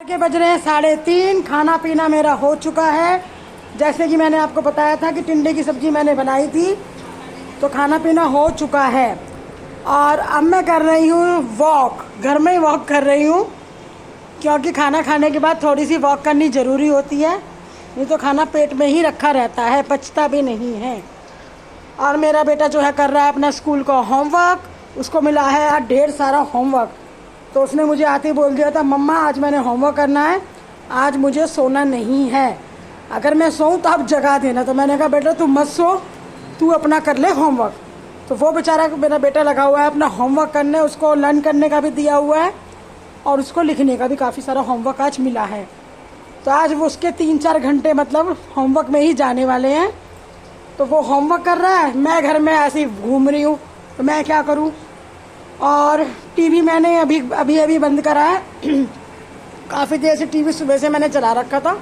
के बज रहे हैं 3:30। खाना पीना मेरा हो चुका है। जैसे कि मैंने आपको बताया था कि टिंडे की सब्जी मैंने बनाई थी, तो खाना पीना हो चुका है। और अब मैं कर रही हूँ वॉक, घर में ही वॉक कर रही हूँ, क्योंकि खाना खाने के बाद थोड़ी सी वॉक करनी ज़रूरी होती है, नहीं तो खाना पेट में ही रखा रहता है, पचता भी नहीं है। और मेरा बेटा जो है कर रहा है अपना स्कूल का होमवर्क। उसको मिला है यार ढेर सारा होमवर्क, तो उसने मुझे आते ही बोल दिया था, मम्मा आज मैंने होमवर्क करना है, आज मुझे सोना नहीं है, अगर मैं सोऊं तो आप जगा देना। तो मैंने कहा बेटा तू मत सो, तू अपना कर ले होमवर्क। तो वो बेचारा मेरा बेटा लगा हुआ है अपना होमवर्क करने, उसको लर्न करने का भी दिया हुआ है और उसको लिखने का भी काफ़ी सारा होमवर्क आज मिला है। तो आज वो उसके 3-4 घंटे मतलब होमवर्क में ही जाने वाले हैं। तो वो होमवर्क कर रहा है, मैं घर में ऐसे ही घूम रही हूँ, तो मैं क्या करूँ। और टीवी मैंने अभी बंद करा है काफ़ी देर से टीवी सुबह से मैंने चला रखा था।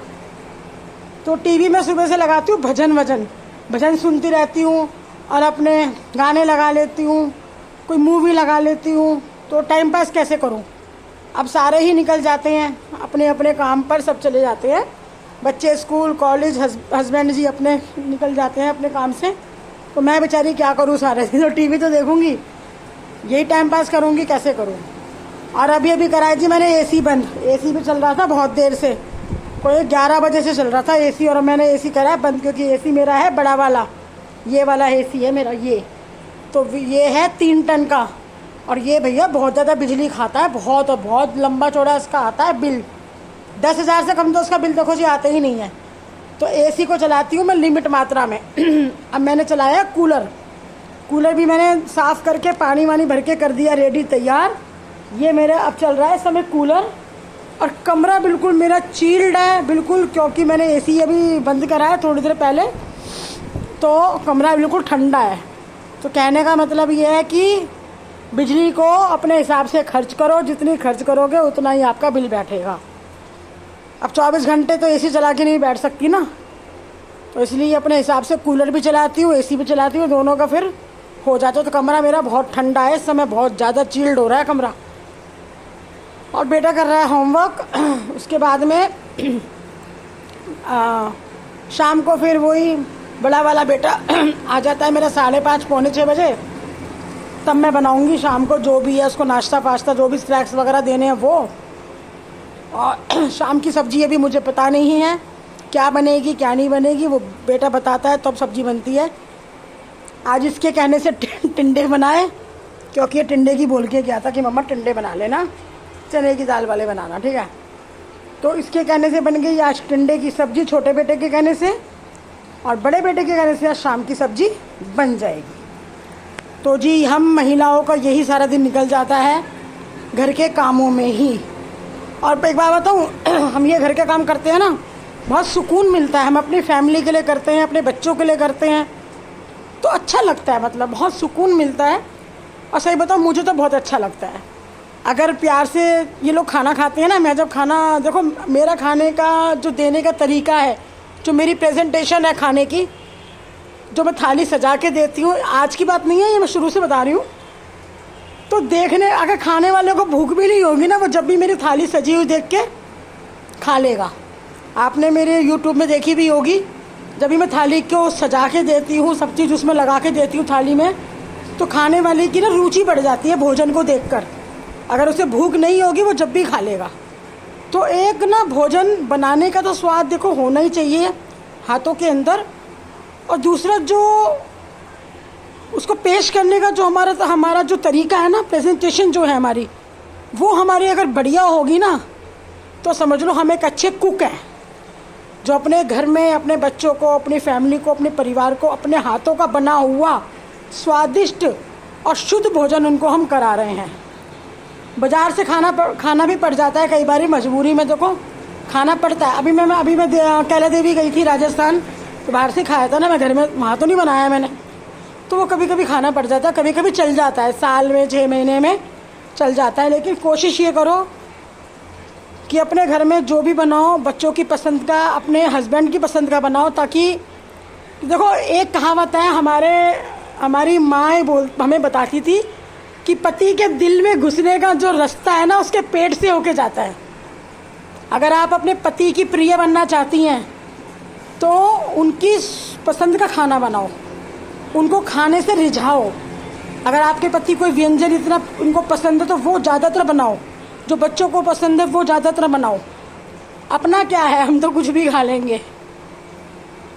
तो टीवी में सुबह से लगाती हूँ भजन सुनती रहती हूँ और अपने गाने लगा लेती हूँ, कोई मूवी लगा लेती हूँ। तो टाइम पास कैसे करूँ, अब सारे ही निकल जाते हैं अपने अपने काम पर, सब चले जाते हैं, बच्चे स्कूल कॉलेज, हस्बैंड जी अपने निकल जाते हैं अपने काम से। तो मैं बेचारी क्या करूँ, सारे दिन तो टीवी तो देखूँगी, यही टाइम पास करूँगी, कैसे करूँ। और अभी कराई थी मैंने एसी बंद, एसी भी चल रहा था बहुत देर से, कोई 11 बजे से चल रहा था एसी, और मैंने एसी करा है बंद, क्योंकि एसी मेरा है बड़ा वाला, ये वाला एसी है मेरा ये। तो ये है 3 टन का, और ये भैया बहुत ज़्यादा बिजली खाता है, बहुत लंबा चौड़ा इसका आता है बिल। 10,000 से कम तो उसका बिल देखो जी आते ही नहीं है। तो एसी को चलाती हूँ मैं लिमिट मात्रा में अब मैंने चलाया कूलर भी मैंने साफ़ करके पानी वानी भर के कर दिया रेडी तैयार। ये मेरा अब चल रहा है इस समय कूलर, और कमरा बिल्कुल मेरा चिल्ड है बिल्कुल, क्योंकि मैंने एसी अभी बंद करा है थोड़ी देर पहले, तो कमरा बिल्कुल ठंडा है। तो कहने का मतलब ये है कि बिजली को अपने हिसाब से खर्च करो, जितनी खर्च करोगे उतना ही आपका बिल बैठेगा। अब 24 घंटे तो एसी चला के नहीं बैठ सकती ना, तो इसलिए अपने हिसाब से कूलर भी चलाती हूँ, एसी भी चलाती हूँ, दोनों का फिर हो जाता है। तो कमरा मेरा बहुत ठंडा है इस समय, बहुत ज़्यादा चिल्ड हो रहा है कमरा। और बेटा कर रहा है होमवर्क। उसके बाद में शाम को फिर वही बड़ा वाला बेटा आ जाता है मेरा 5:30 पौने 6 बजे, तब मैं बनाऊंगी शाम को जो भी है उसको नाश्ता पास्ता, जो भी स्नैक्स वगैरह देने हैं वो। और शाम की सब्ज़ी अभी मुझे पता नहीं है क्या बनेगी क्या नहीं बनेगी, वो बेटा बताता है तब सब्ज़ी बनती है। आज इसके कहने से टिंडे बनाए, क्योंकि ये टिंडे की बोल के गया था कि मम्मा टिंडे बना लेना, चने की दाल वाले बनाना, ठीक है। तो इसके कहने से बन गई आज टिंडे की सब्ज़ी, छोटे बेटे के कहने से, और बड़े बेटे के कहने से आज शाम की सब्ज़ी बन जाएगी। तो जी हम महिलाओं का यही सारा दिन निकल जाता है घर के कामों में ही। और एक बात बताऊँ, हम ये घर के काम करते हैं ना, बहुत सुकून मिलता है। हम अपनी फैमिली के लिए करते हैं, अपने बच्चों के लिए करते हैं, तो अच्छा लगता है, मतलब बहुत सुकून मिलता है। और सही बताऊँ मुझे तो बहुत अच्छा लगता है अगर प्यार से ये लोग खाना खाते हैं ना। मैं जब खाना, देखो मेरा खाने का जो देने का तरीका है, जो मेरी प्रेजेंटेशन है खाने की, जो मैं थाली सजा के देती हूँ, आज की बात नहीं है ये, मैं शुरू से बता रही हूँ। तो देखने अगर खाने वाले को भूख भी नहीं होगी ना, वो जब भी मेरी थाली सजी हुई देख के खा लेगा। आपने मेरे यूट्यूब में देखी भी होगी, जब भी मैं थाली को सजा के देती हूँ, सब चीज़ उसमें लगा के देती हूँ थाली में, तो खाने वाले की ना रुचि बढ़ जाती है भोजन को देखकर। अगर उसे भूख नहीं होगी वो जब भी खा लेगा। तो एक ना भोजन बनाने का तो स्वाद देखो होना ही चाहिए हाथों के अंदर, और दूसरा जो उसको पेश करने का जो हमारा जो तरीका है ना, प्रेजेंटेशन जो है हमारी, वो हमारी अगर बढ़िया होगी ना, तो समझ लो हम एक अच्छे कुक हैं, जो अपने घर में अपने बच्चों को, अपनी फैमिली को, अपने परिवार को अपने हाथों का बना हुआ स्वादिष्ट और शुद्ध भोजन उनको हम करा रहे हैं। बाज़ार से खाना भी पड़ जाता है कई बार, मजबूरी में देखो खाना पड़ता है। अभी मैं कैला देवी गई थी राजस्थान, तो बाहर से खाया था ना, मैं घर में वहाँ तो नहीं बनाया मैंने, तो वो कभी कभी खाना पड़ जाता है, कभी कभी चल जाता है, साल में 6 महीने में चल जाता है। लेकिन कोशिश ये करो कि अपने घर में जो भी बनाओ बच्चों की पसंद का, अपने हस्बैंड की पसंद का बनाओ, ताकि देखो एक कहावत है हमारी माँ हमें बताती थी कि पति के दिल में घुसने का जो रास्ता है ना, उसके पेट से होके जाता है। अगर आप अपने पति की प्रिय बनना चाहती हैं तो उनकी पसंद का खाना बनाओ, उनको खाने से रिझाओ। अगर आपके पति कोई व्यंजन इतना उनको पसंद है तो वो ज़्यादातर बनाओ, जो बच्चों को पसंद है वो ज़्यादातर बनाओ। अपना क्या है, हम तो कुछ भी खा लेंगे।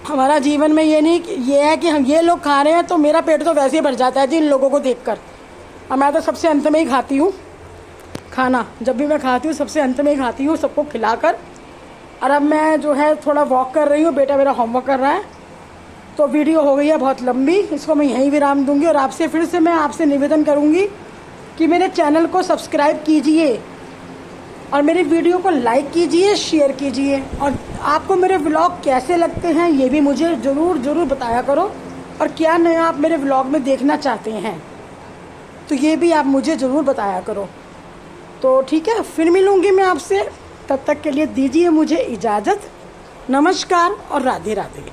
हमारा जीवन में ये नहीं, ये है कि हम ये लोग खा रहे हैं तो मेरा पेट तो वैसे ही भर जाता है जी इन लोगों को देखकर। और मैं तो सबसे अंत में ही खाती हूँ खाना, जब भी मैं खाती हूँ सबसे अंत में ही खाती हूँ सबको खिलाकर। और अब मैं जो है थोड़ा वॉक कर रही हूँ, बेटा मेरा होमवर्क कर रहा है। तो वीडियो हो गई है बहुत लंबी, इसको मैं यहीं विराम दूंगी। और आपसे फिर से मैं आपसे निवेदन करूंगी कि मेरे चैनल को सब्सक्राइब कीजिए और मेरी वीडियो को लाइक कीजिए, शेयर कीजिए। और आपको मेरे व्लॉग कैसे लगते हैं ये भी मुझे ज़रूर बताया करो। और क्या नया आप मेरे व्लॉग में देखना चाहते हैं तो ये भी आप मुझे ज़रूर बताया करो। तो ठीक है, फिर मिलूँगी मैं आपसे, तब तक के लिए दीजिए मुझे इजाज़त। नमस्कार और राधे राधे।